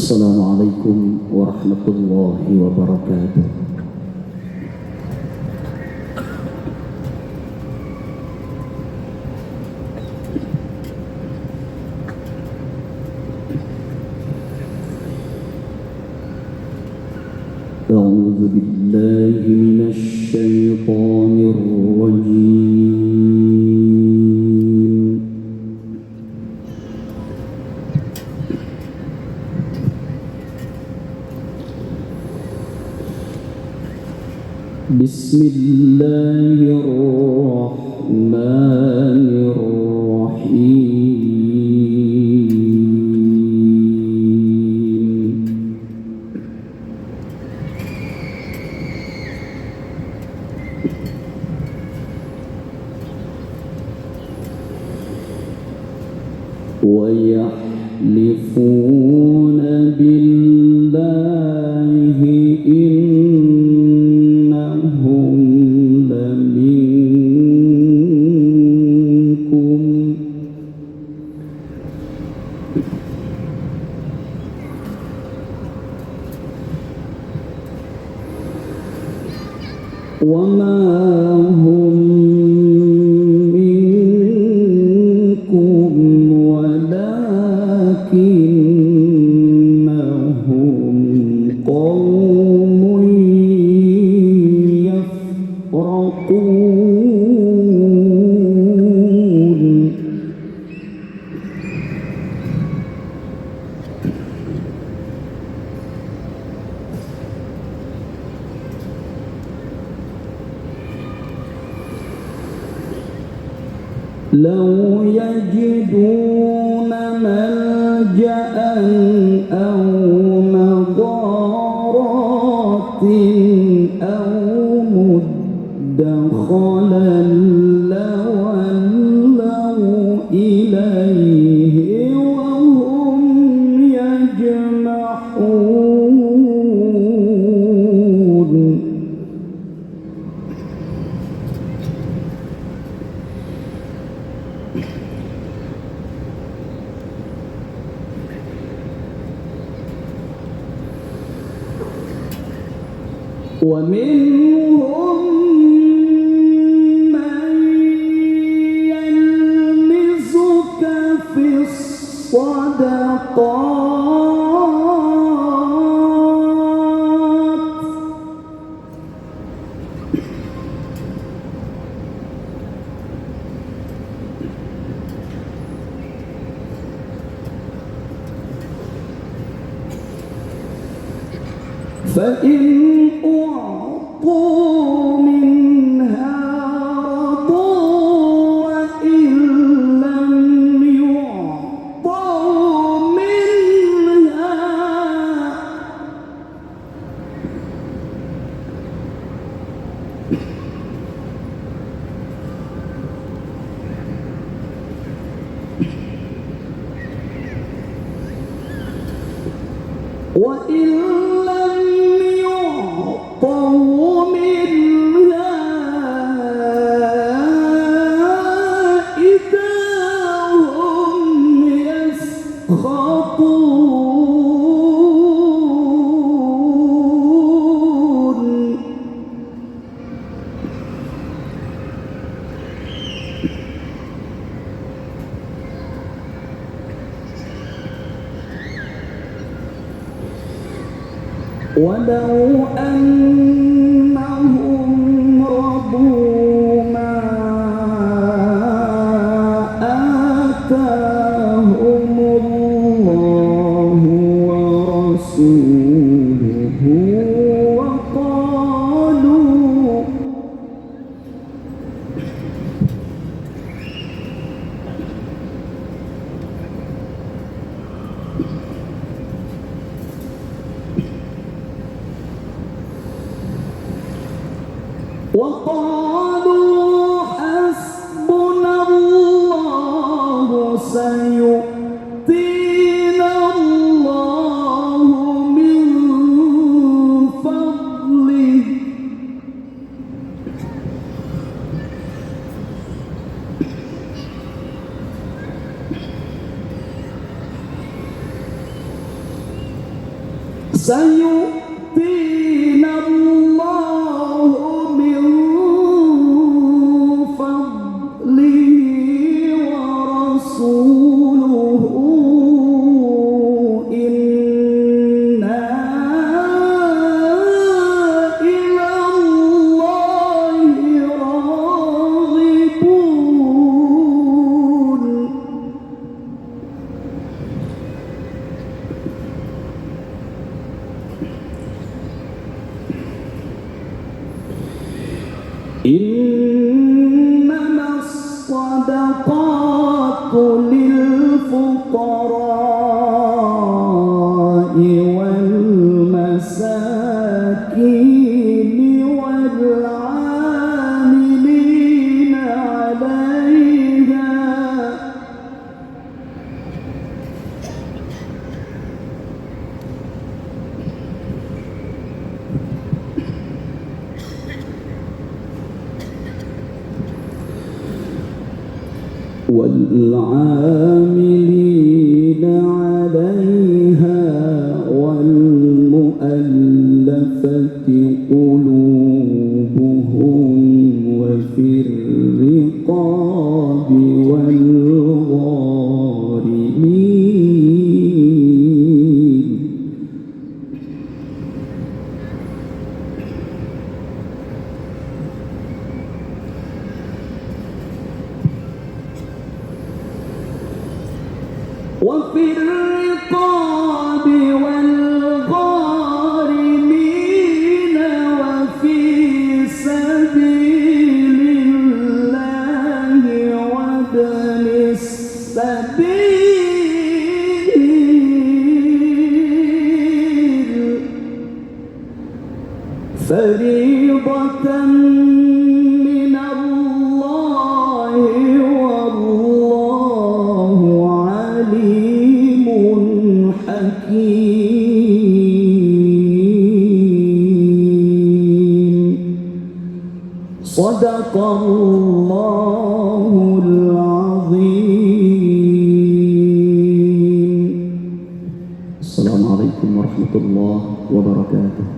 السلام عليكم ورحمة الله وبركاته. أعوذ بالله من الشيطان الرجيم. بسم الله الرحمن الرحيم. ويحلفون بالله إنهم لمنكم وما هم منكم ولكنهم قوم يفرقون. لو يجدون ملجأ أو مغارات أو مدخلا لولوا إليه وهم يجمحون. ومنهم من يلمزك في الصدقات فإن أعطوا منها رضوا وإن لم يعطوا منها إذا هم يسخطون. ولو أنهم رضوا ما آتاهم الله ورسوله وقالوا حسبنا الله سيؤتينا الله من فضله سيؤتينا الله من فضله ورسوله إنا إلى الله راغبون. إنما الصدقات للفقراء والمساكين والعاملين عليها والمؤلفة قلوبهم وفي الرقاب والغارمين. وفي الرقاب والغارمين وفي سبيل الله وابن السبيل فريضة من الله والله عليم حكيم. صدق الله العظيم. السلام عليكم ورحمة الله وبركاته.